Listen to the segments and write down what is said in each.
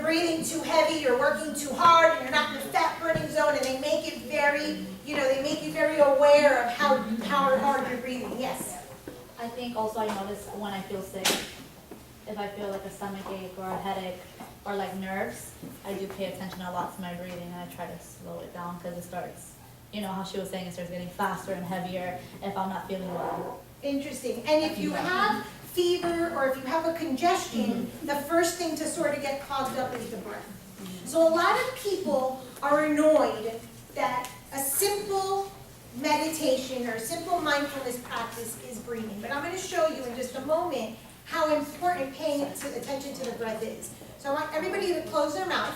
breathing too heavy, you're working too hard, and you're not in the fat burning zone, and they make it very, they make you very aware of how hard you're breathing. Yes? I think also I notice when I feel sick, if I feel like a stomach ache or a headache or like nerves, I do pay attention a lot to my breathing, and I try to slow it down because it starts, how she was saying, it starts getting faster and heavier if I'm not feeling well. Interesting. And if you have fever or if you have a congestion, the first thing to sort of get clogged up is the breath. So a lot of people are annoyed that a simple meditation or a simple mindfulness practice is breathing. But I'm going to show you in just a moment how important paying attention to the breath is. So I want everybody to close their mouth.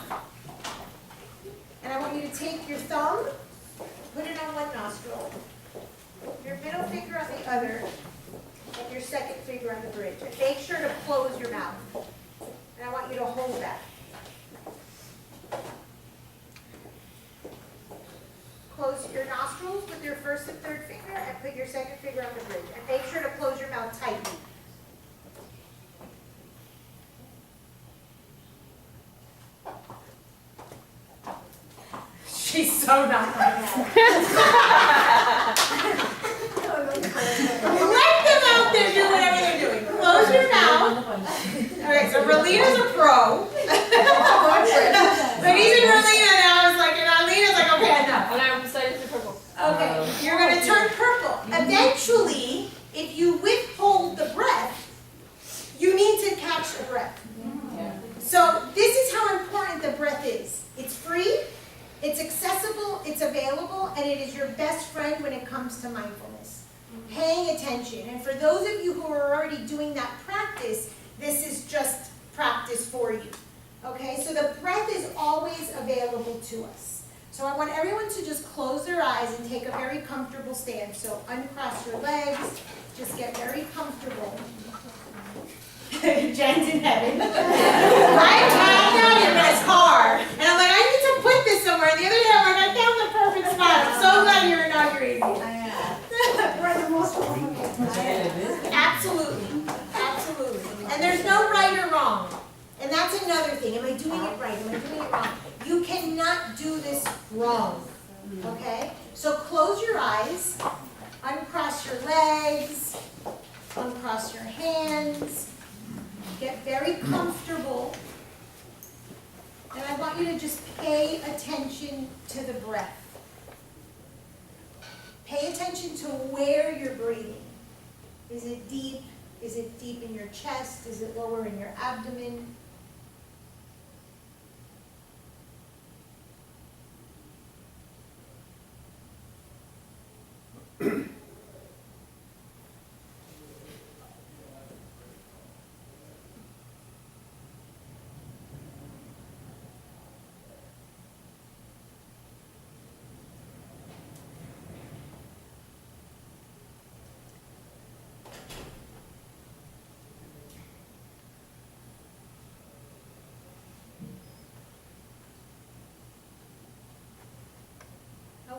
And I want you to take your thumb, put it on one nostril, your middle finger on the other, and your second finger on the bridge. And make sure to close your mouth. And I want you to hold that. Close your nostrils with your first and third finger and put your second finger on the bridge. And make sure to close your mouth tightly. She's so not like that. Let them out there do whatever they're doing. Close your mouth. Okay, so Relina's a pro. But even Relina now is like, and Alina's like, okay, enough. And I'm decided to purple. Okay, you're going to turn purple. Eventually, if you withhold the breath, you need to catch the breath. So this is how important the breath is. It's free, it's accessible, it's available, and it is your best friend when it comes to mindfulness. Paying attention. And for those of you who are already doing that practice, this is just practice for you. Okay, so the breath is always available to us. So I want everyone to just close their eyes and take a very comfortable stand. So uncross your legs, just get very comfortable. Jen's in heaven. I'm hanging out here in his car. And I'm like, I need to put this somewhere. And the other day I'm like, I found the perfect spot. I'm so glad you're inaugurating it. We're the most Absolutely. Absolutely. And there's no right or wrong. And that's another thing. Am I doing it right? Am I doing it wrong? You cannot do this wrong. Okay? So close your eyes. Uncross your legs. Uncross your hands. Get very comfortable. And I want you to just pay attention to the breath. Pay attention to where you're breathing. Is it deep? Is it deep in your chest? Is it lower in your abdomen?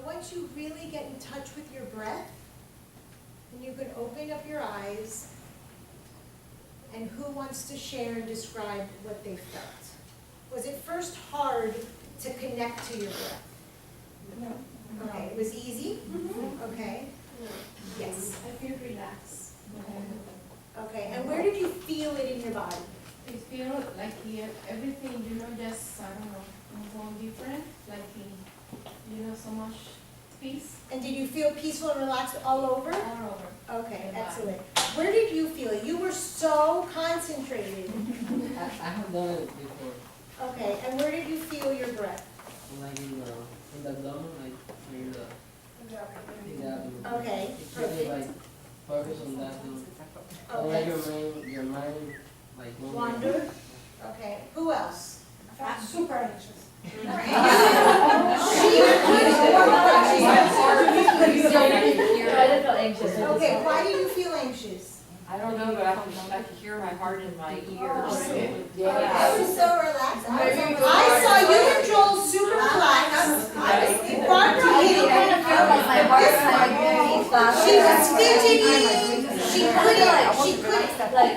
Once you really get in touch with your breath, then you can open up your eyes, and who wants to share and describe what they felt? Was it first hard to connect to your breath? No. Okay, it was easy? Okay. Yes. I feel relaxed. Okay, and where did you feel it in your body? I feel like everything, just, I don't know, different, like, so much peace. And did you feel peaceful and relaxed all over? All over. Okay, excellent. Where did you feel it? You were so concentrated. I have done it before. Okay, and where did you feel your breath? Like in the abdomen, like near the abdomen. Okay, It's really like focus on that thing. Don't let your mind like Wander? Okay, who else? I'm super anxious. I did feel anxious. Okay, why do you feel anxious? I don't know, but I can hear my heart in my ears. I was so relaxed. I saw you and Joel super relaxed. Barbara, I do kind of feel like my heart kind of beats faster. she was fidgety. She couldn't. Like,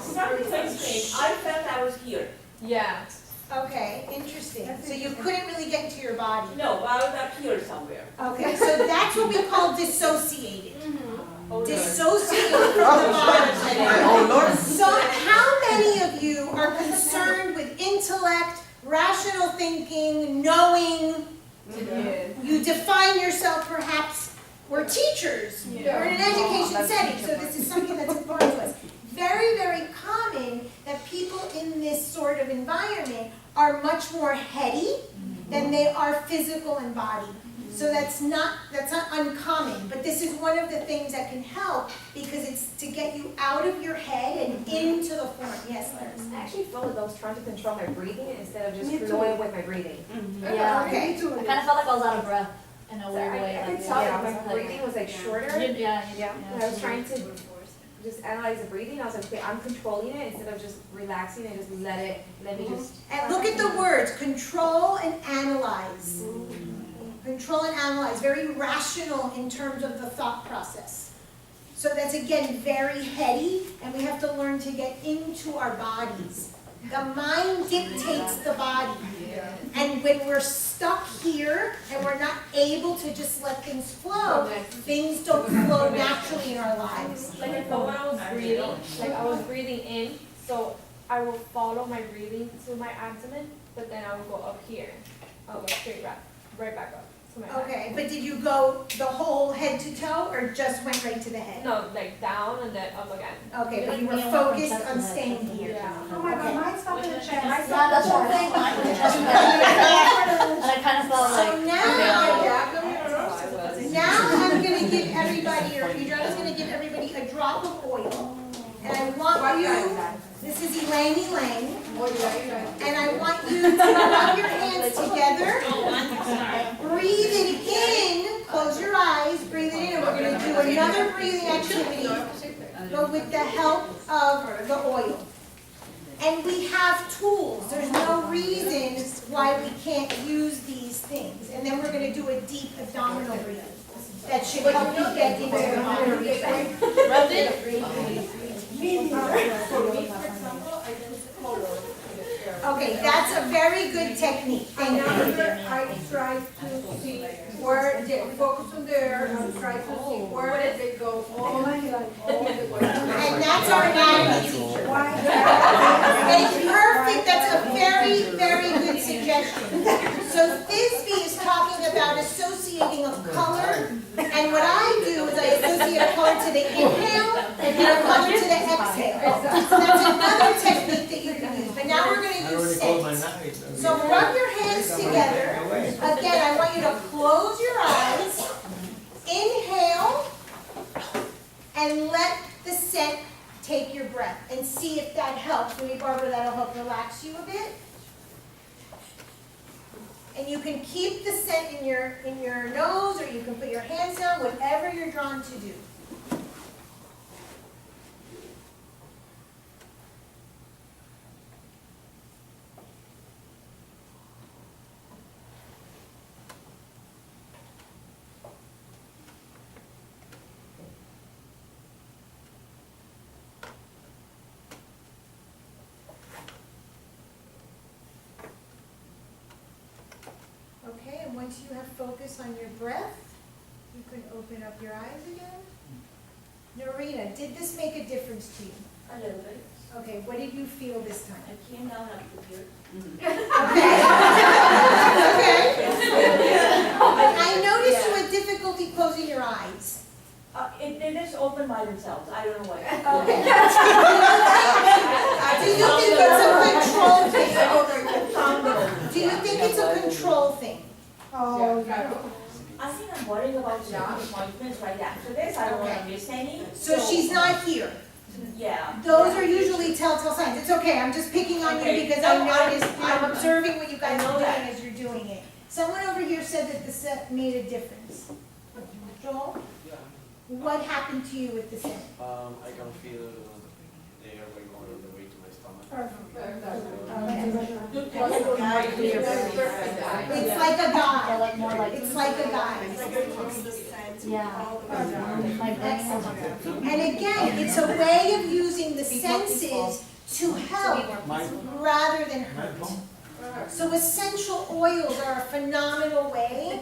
Something strange. I felt I was here. Yeah. Okay, interesting. So you couldn't really get into your body. No, I was up here somewhere. Okay, so that's what we call dissociated. Oh, Lord. Dissociated from the body. Oh, Lord. So how many of you are concerned with intellect, rational thinking, knowing? You define yourself perhaps, we're teachers, we're in an education setting, so this is something that's important to us. Very, very common that people in this sort of environment are much more heady than they are physical and body. So that's not uncommon, but this is one of the things that can help because it's to get you out of your head and into the form. Yes, Larry? I actually felt like I was trying to control my breathing instead of just flowing with my breathing. Yeah, Okay. I kind of felt like I was out of breath in a So weird way. I could like, tell yeah, that my breathing was like shorter. Yeah. And I was trying to just analyze the breathing. I was like, okay, I'm controlling it instead of just relaxing and just let me just. And look at the words, control and analyze. Control and analyze, very rational in terms of the thought process. So that's again very heady, and we have to learn to get into our bodies. The mind dictates the body. And when we're stuck here and we're not able to just let things flow, things don't flow naturally in our lives. Like I felt when I was breathing, like I was breathing in, so I will follow my breathing to my abdomen, but then I will go up here. I'll go straight right back up to my back. Okay, but did you go the whole head to toe or just went right to the head? No, like down and then up again. Okay, but you were focused on staying here. Yeah. Oh my God, mine's up in the chest. Yeah, that's what I'm saying. And I kind of felt like, So now I'm gonna give everybody, or Adriana's gonna give everybody a drop of oil. And I want you, this is Elaine, and I want you to rub your hands together. Breathe it in, close your eyes, breathe it in, and we're gonna do another breathing activity, but with the help of the oil. And we have tools, there's no reason why we can't use these things. And then we're gonna do a deep abdominal breathing. That should help you get into the body. rubbed it? Okay, that's a very good technique, thank you. I try to see where they focus on there and try to see where they go all the way. And that's our anatomy teacher. It's perfect, that's a very, very good suggestion. So Thisbe is talking about associating a color, and what I do is I associate a color to the inhale and a color to the exhale. So that's another technique that you can use, but now we're gonna use scents. So rub your hands together. Again, I want you to close your eyes, inhale, and let the scent take your breath, and see if that helps. Maybe Barbara, that'll help relax you a bit. And you can keep the scent in your nose, or you can put your hands down, whatever you're drawn to do. Okay, and once you have focus on your breath, you can open up your eyes again. Norina, did this make a difference to you? A little bit. Okay, what did you feel this time? I came down up to here. Okay. I noticed you had difficulty closing your eyes. They just open by themselves, I don't know why. Okay. Do you think it's a control thing? Do you think it's a control thing? Oh, I think I'm worrying about some appointments right after this, I don't wanna miss any. So she's not here. Yeah. Those are usually telltale signs. It's okay, I'm just picking on you Okay. because I noticed, I'm observing what you guys I are know doing that. as you're doing it. Someone over here said that the set made a difference. Joel, what happened to you with the scent? I can feel the airway going all the way to my stomach. It's like a Yeah, guide. like more like. It's like a guide. Yeah. My brain is And again, it's a way of using the senses to help rather than hurt. So essential oils are a phenomenal way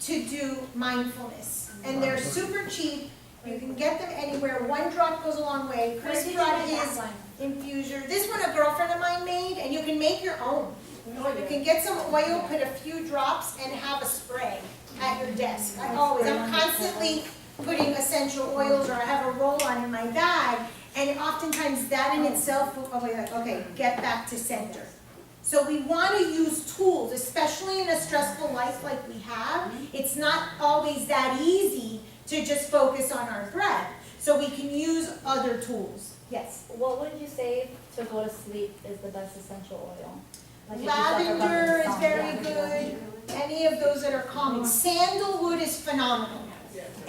to do mindfulness. And they're super cheap. You can get them anywhere. One drop goes a long way. Chris brought his infuser. This one a girlfriend of mine made, and you can make your own. You can get some oil, put a few drops, and have a spray at your desk. I'm constantly putting essential oils, or I have a roll-on in my bag, and oftentimes that in itself will be like, okay, get back to center. So we want to use tools, especially in a stressful life like we have. It's not always that easy to just focus on our breath. So we can use other tools. Yes? What would you say to go to sleep is the best essential oil? Like if you talk about Lavender is insomnia. very good. Any of those that are calming. Sandalwood is phenomenal.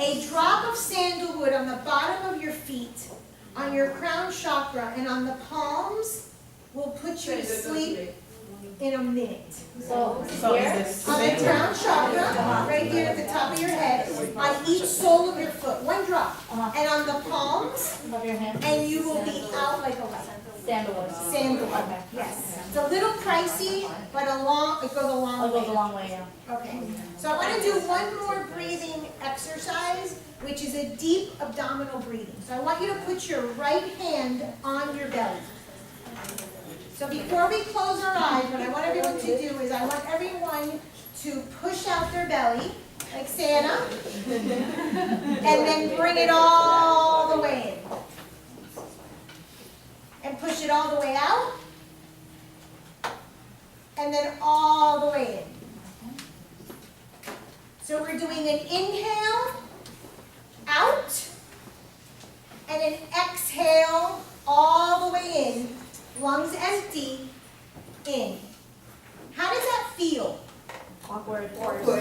A drop of sandalwood on the bottom of your feet, on your crown chakra, and on the palms will put you to sleep in a minute. So here, On the crown chakra, right here at the top of your head, on each sole of your foot, one drop. And on the palms, above your hand, and you will be out like a light. sandalwood. Sandalwood, yes. It's a little pricey, but it goes a Oh, long it goes a way. long way, yeah. Okay, so I want to do one more breathing exercise, which is a deep abdominal breathing. So I want you to put your right hand on your belly. So before we close our eyes, what I want everyone to do is I want everyone to push out their belly, like Santa, and then bring it all the way in. And push it all the way out, and then all the way in. So we're doing an inhale, out, and an exhale all the way in, lungs empty, in. How does that feel? Awkward. Very awkward.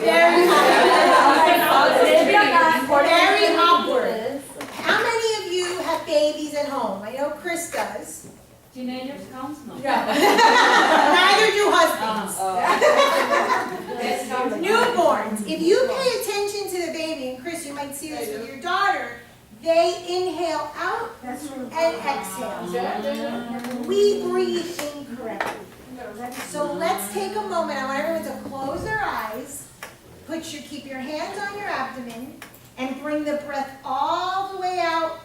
Very awkward. How many of you have babies at home? I know Chris does. Teenagers counts? No. Neither do husbands. Newborns. If you pay attention to the baby, and Chris, you might see this with your daughter, they inhale out and exhale. We breathe incorrectly. So let's take a moment. I want everyone to close their eyes. Keep your hands on your abdomen and bring the breath all the way out,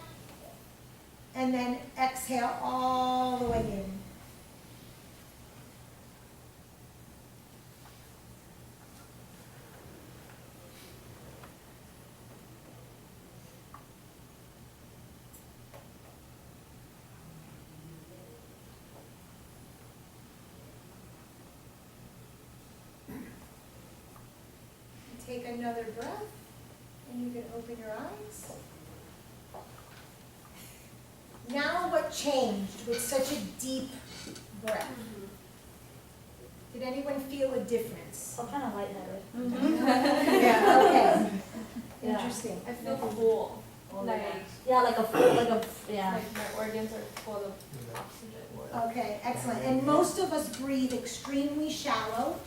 and then exhale all the way in. Take another breath, and you can open your eyes. Now what changed with such a deep breath? Did anyone feel a difference? So kind of lightheaded. Yeah, okay. Yeah. Interesting. I feel full. Like, Yeah, like a, yeah. like my organs are full of oxygen. Okay, excellent. And most of us breathe extremely shallow,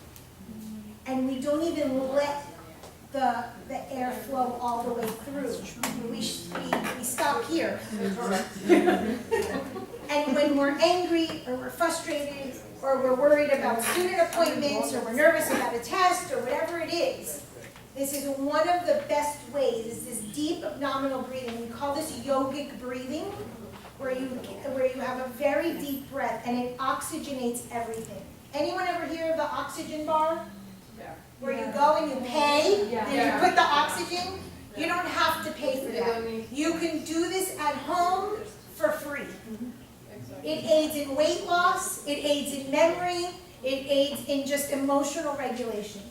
and we don't even let the air flow all the way through. We stop here. And when we're angry, or we're frustrated, or we're worried about student appointments, or we're nervous about a test, or whatever it is, this is one of the best ways, is this deep abdominal breathing. We call this yogic breathing, where you have a very deep breath, and it oxygenates everything. Anyone ever hear of the oxygen bar? Where you go and you pay, and you put the oxygen? You don't have to pay for that. You can do this at home for free. It aids in weight loss, it aids in memory, it aids in just emotional regulation.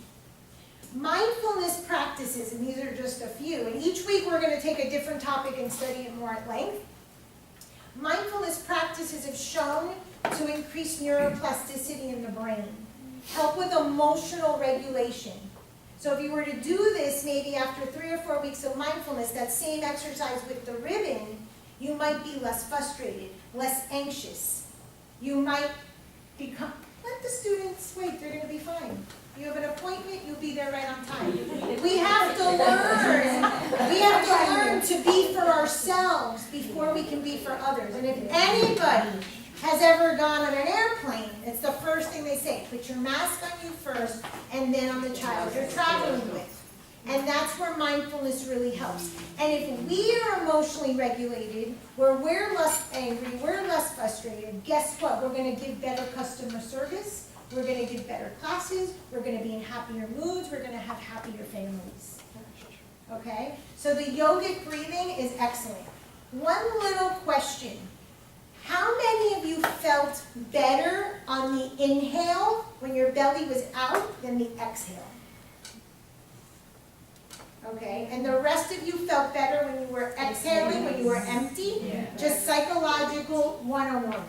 Mindfulness practices, and these are just a few, and each week we're going to take a different topic and study it more at length. Mindfulness practices have shown to increase neuroplasticity in the brain, help with emotional regulation. So if you were to do this maybe after 3 or 4 weeks of mindfulness, that same exercise with the ribbon, you might be less frustrated, less anxious. You might become, let the students wait, they're going to be fine. You have an appointment, you'll be there right on time. We have to learn to be for ourselves before we can be for others. And if anybody has ever gone on an airplane, it's the first thing they say, put your mask on you first, and then on the child you're traveling with. And that's where mindfulness really helps. And if we are emotionally regulated, where we're less angry, we're less frustrated, guess what? We're gonna give better customer service, we're gonna give better classes, we're gonna be in happier moods, we're gonna have happier families. Okay? So the yogic breathing is excellent. One little question. How many of you felt better on the inhale when your belly was out than the exhale? Okay, and the rest of you felt better when you were exhaling, when you were empty? Just psychological 101.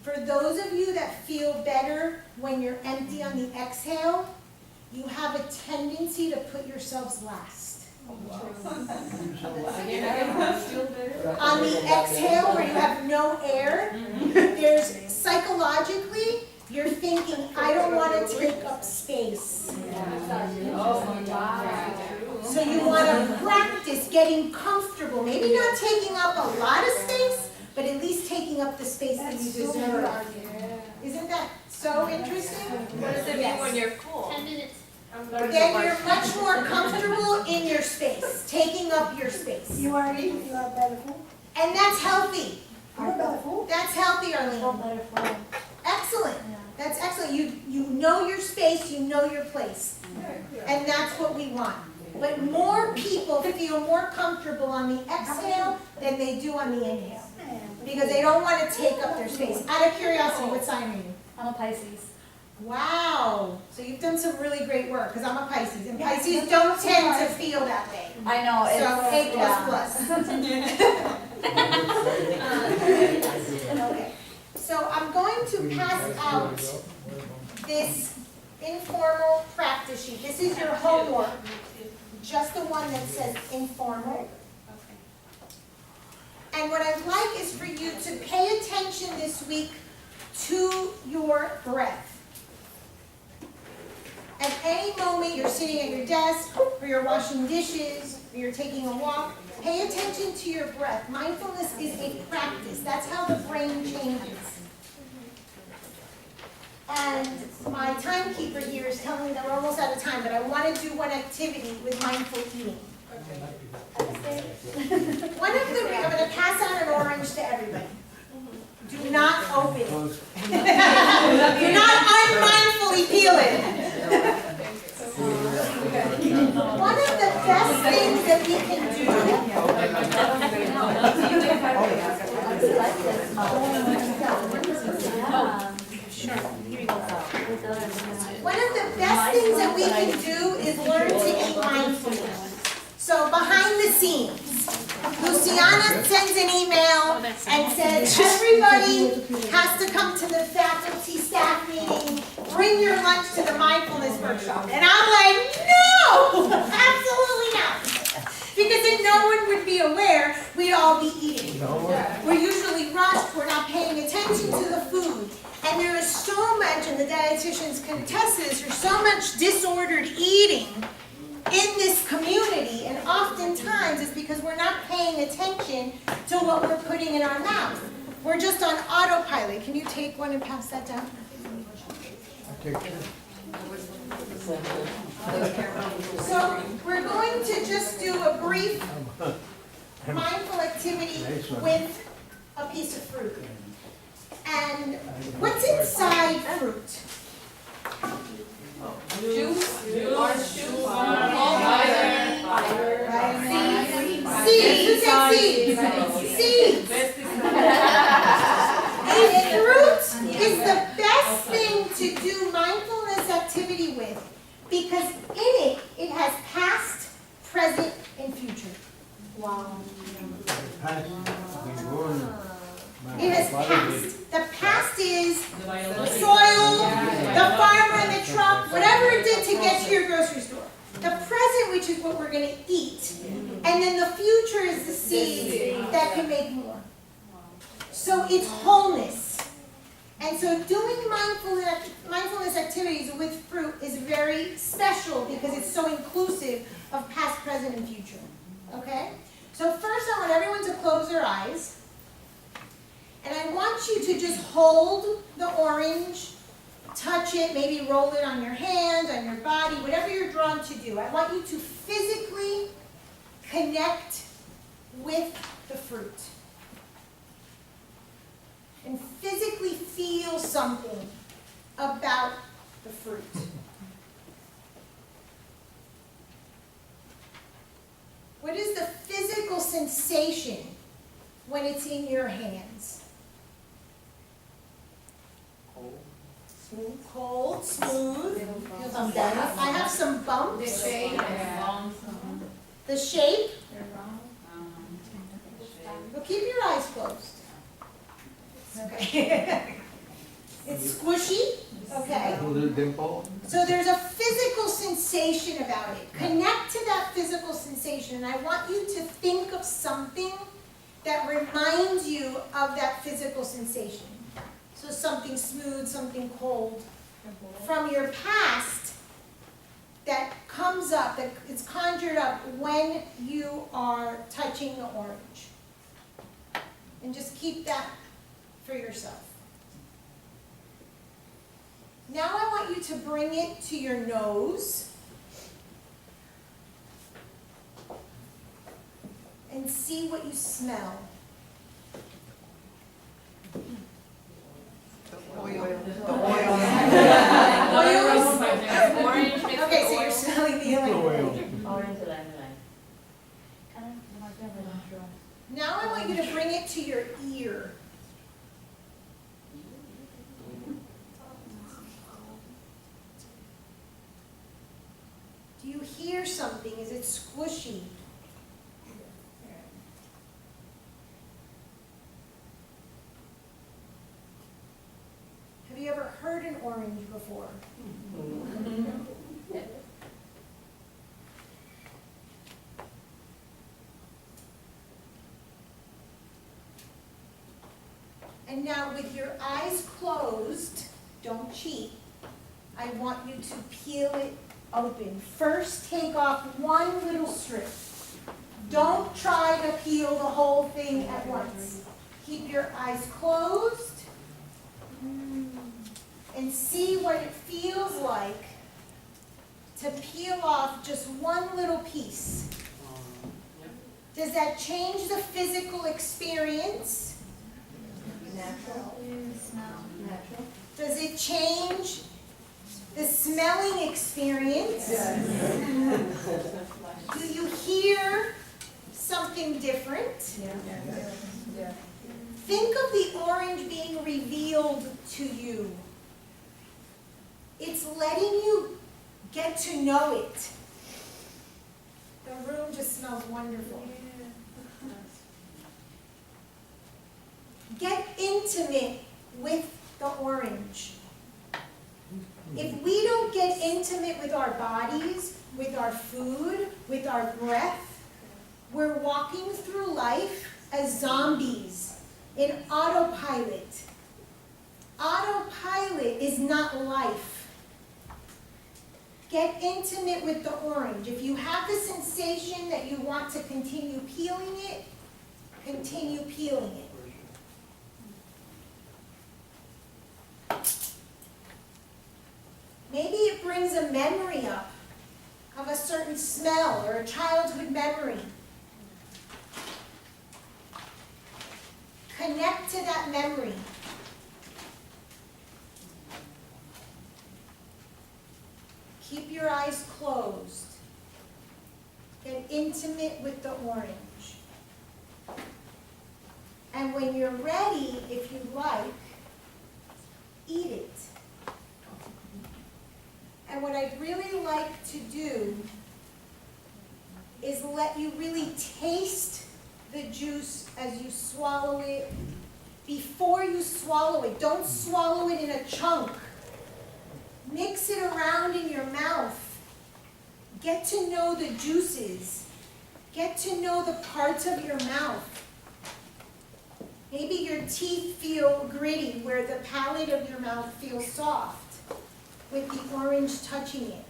For those of you that feel better when you're empty on the exhale, you have a tendency to put yourselves last. On the exhale, where you have no air, there's psychologically, you're thinking, I don't want to take up space. So you want to practice getting comfortable, maybe not taking up a lot of space, but at least taking up the space that you deserve. Isn't that so interesting? What does it mean when you're cool? 10 minutes. Then you're much more comfortable in your space, taking up your space. You are better food? And that's healthy. You are better food? That's healthy, Feel Arlene. better for Excellent. yeah. That's excellent. You know your space, you know your place. And that's what we want. But more people feel more comfortable on the exhale than they do on the inhale. Because they don't want to take up their space. Out of curiosity, what sign are you? I'm a Pisces. Wow. So you've done some really great work, because I'm a Pisces. And Pisces don't tend to feel that way. I know, So A++. Okay. So I'm going to pass out this informal practice sheet. This is your homework. Just the one that says informal. And what I'd like is for you to pay attention this week to your breath. At any moment you're sitting at your desk, or you're washing dishes, or you're taking a walk, pay attention to your breath. Mindfulness is a practice. That's how the brain changes. And my timekeeper here is telling me that we're almost out of time, but I want to do one activity with mindful eating. One of the, I'm going to pass out an orange to everybody. Do not open it. Do not unmindfully peel it. One of the best things that we can do. One of the best things that we can do is learn to eat mindfully. So behind the scenes, Luciana sends an email and says, everybody has to come to the faculty staff meeting, bring your lunch to the mindfulness workshop. And I'm like, no, absolutely not. Because if no one would be aware, we'd all be eating. We're usually rushed, we're not paying attention to the food. And there is so much, and the dietitians can attest to this, there's so much disordered eating in this community, and oftentimes it's because we're not paying attention to what we're putting in our mouth. We're just on autopilot. Can you take one and pass that down? So we're going to just do a brief mindful activity with a piece of fruit. And what's inside fruit? Seeds. Who said seeds? Seeds. A fruit is the best thing to do mindfulness activity with because in it has past, present, and future. Wow. It has past. The past is the soil, the farmer in the truck, whatever it did to get to your grocery store. The present, which is what we're going to eat. And then the future is the seed that can make more. So it's wholeness. And so doing mindfulness activities with fruit is very special because it's so inclusive of past, present, and future. Okay? So first I want everyone to close their eyes. And I want you to just hold the orange, touch it, maybe roll it on your hand, on your body, whatever you're drawn to do. I want you to physically connect with the fruit. And physically feel something about the fruit. What is the physical sensation when it's in your hands? Cold, smooth. Some depth. I have some The bumps. shape. The shape. Well, keep your eyes closed. Okay. It's squishy. Okay. A little dimple. So there's a physical sensation about it. Connect to that physical sensation, and I want you to think of something that reminds you of that physical sensation. So something smooth, something cold from your past that comes up, that is conjured up when you are touching the orange. And just keep that for yourself. Now I want you to bring it to your nose and see what you smell. Oils? Orange mixed Okay, with so you're oil. smelling the oil. Orange lemon. Now I want you to bring it to your ear. Do you hear something? Is it squishy? Have you ever heard an orange before? And now with your eyes closed, don't cheat, I want you to peel it open. First, take off one little strip. Don't try to peel the whole thing at once. Keep your eyes closed and see what it feels like to peel off just one little piece. Does that change the physical experience? Natural. Natural. Does it change the smelling experience? Do you hear something different? Think of the orange being revealed to you. It's letting you get to know it. The room just smells wonderful. Get intimate with the orange. If we don't get intimate with our bodies, with our food, with our breath, we're walking through life as zombies in autopilot. Autopilot is not life. Get intimate with the orange. If you have the sensation that you want to continue peeling it, continue peeling it. Maybe it brings a memory up of a certain smell or a childhood memory. Connect to that memory. Keep your eyes closed. Get intimate with the orange. And when you're ready, if you like, eat it. And what I'd really like to do is let you really taste the juice as you swallow it. Before you swallow it, don't swallow it in a chunk. Mix it around in your mouth. Get to know the juices. Get to know the parts of your mouth. Maybe your teeth feel gritty where the palate of your mouth feels soft with the orange touching it.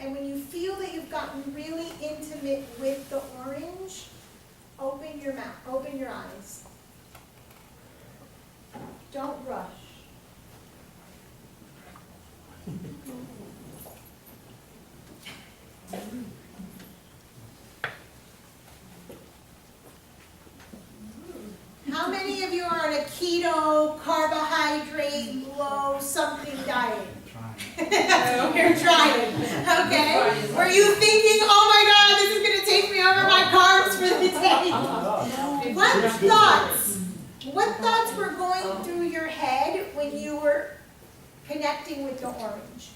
And when you feel that you've gotten really intimate with the orange, open your mouth, open your eyes. Don't rush. How many of you are on a keto, carbohydrate, low something diet? You're trying, okay? Were you thinking, oh my God, this is gonna take me over my carbs for the day? What thoughts were going through your head when you were connecting with the orange?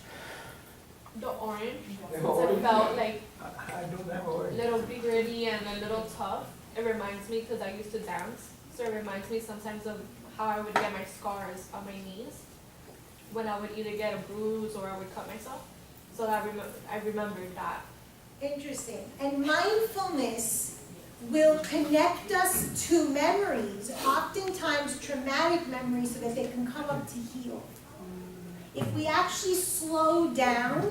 The orange, since I felt like a little bit gritty and a little tough. It reminds me, because I used to dance, so it reminds me sometimes of how I would get my scars on my knees when I would either get a bruise or I would cut myself. So I remembered that. Interesting. And mindfulness will connect us to memories, oftentimes traumatic memories, so that they can come up to heal. If we actually slow down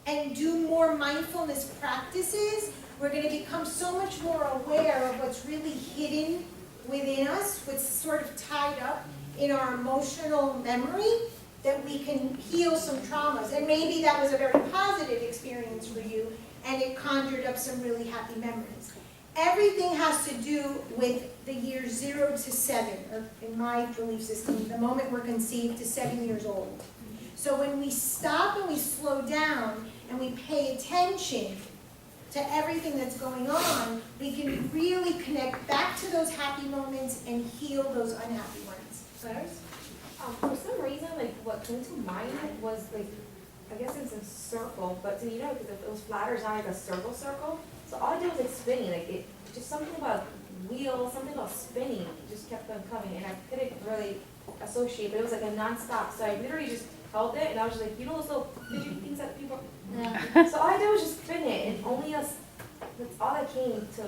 and do more mindfulness practices, we're going to become so much more aware of what's really hidden within us, what's sort of tied up in our emotional memory, that we can heal some traumas. And maybe that was a very positive experience for you, and it conjured up some really happy memories. Everything has to do with the years 0 to 7, or in my belief system, the moment we're conceived to 7 years old. So when we stop and we slow down and we pay attention to everything that's going on, we can really connect back to those happy moments and heal those unhappy ones. Claire's? For some reason, like what came to mind was like, I guess it's a circle, but you know, because it was flatter, it's not like a circle. So all I did was like spinning, like it, just something about wheels, something about spinning, just kept on coming, and I couldn't really associate, but it was like a non-stop. So I literally just held it, and I was just like, you know those little fidget things that people. Yeah. So all I did was just spin it, and only us. That's all I came to.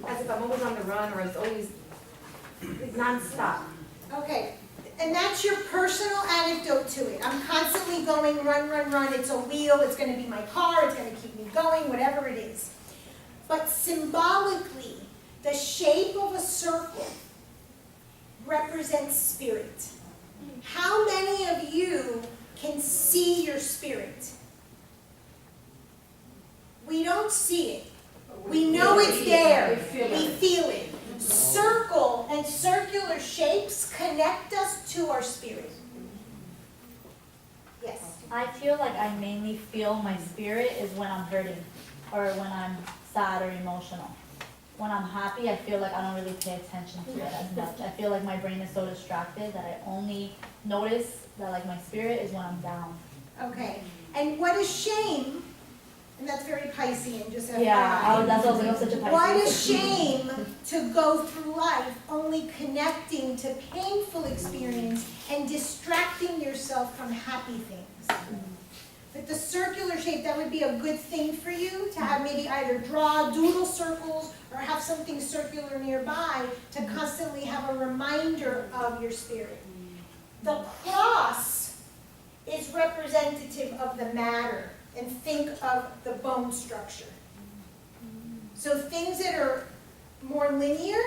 As if I'm always on the run, or it's always like, non-stop. Okay, and that's your personal anecdote to it. I'm constantly going run, run, run. It's a wheel, it's going to be my car, it's going to keep me going, whatever it is. But symbolically, the shape of a circle represents spirit. How many of you can see your spirit? We don't see it. We know it's there. We feel it. Circle and circular shapes connect us to our spirit. Yes. I feel like I mainly feel my spirit is when I'm hurting or when I'm sad or emotional. When I'm happy, I feel like I don't really pay attention to it as much. I feel like my brain is so distracted that I only notice that like my spirit is when I'm down. Okay. And what a shame, and that's very Piscean, just FYI. Yeah, that's also like, such a Pisces. What a shame to go through life only connecting to painful experience and distracting yourself from happy things. But the circular shape, that would be a good thing for you, to have maybe either draw doodle circles or have something circular nearby to constantly have a reminder of your spirit. The cross is representative of the matter, and think of the bone structure. So things that are more linear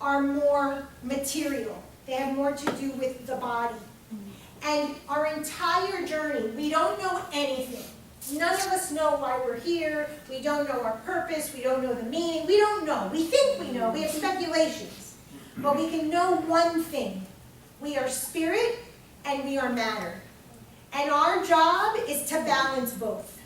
are more material. They have more to do with the body. And our entire journey, we don't know anything. None of us know why we're here. We don't know our purpose. We don't know the meaning. We don't know. We think we know. We have speculations. But we can know one thing. We are spirit and we are matter. And our job is to balance both.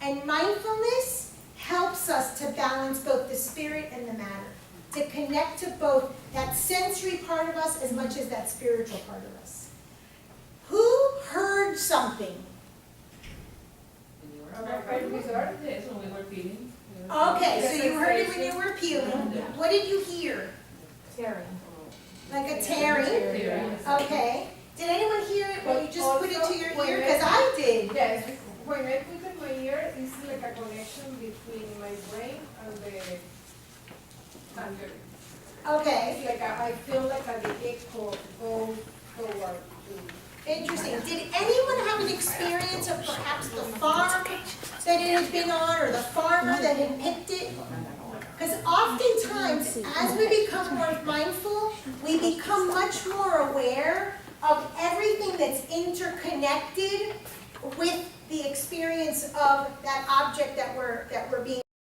And mindfulness helps us to balance both the spirit and the matter. To connect to both that sensory part of us as much as that spiritual part of us. Who heard something? When we started this, when we were peeling. Okay, so you heard it when you were peeling. What did you hear? Tearing. Like a tearing? Okay. Did anyone hear it when you just put it to your ear? Because I did. Yes, when I put it in my ear, it's like a connection between my brain and the thunder. Okay. It's like I feel like the echo goes toward to. Interesting. Did anyone have an that it had been on, or the farmer that had picked it. Because oftentimes, as we become more mindful, we become much more aware of everything that's interconnected with the experience of that object that we're being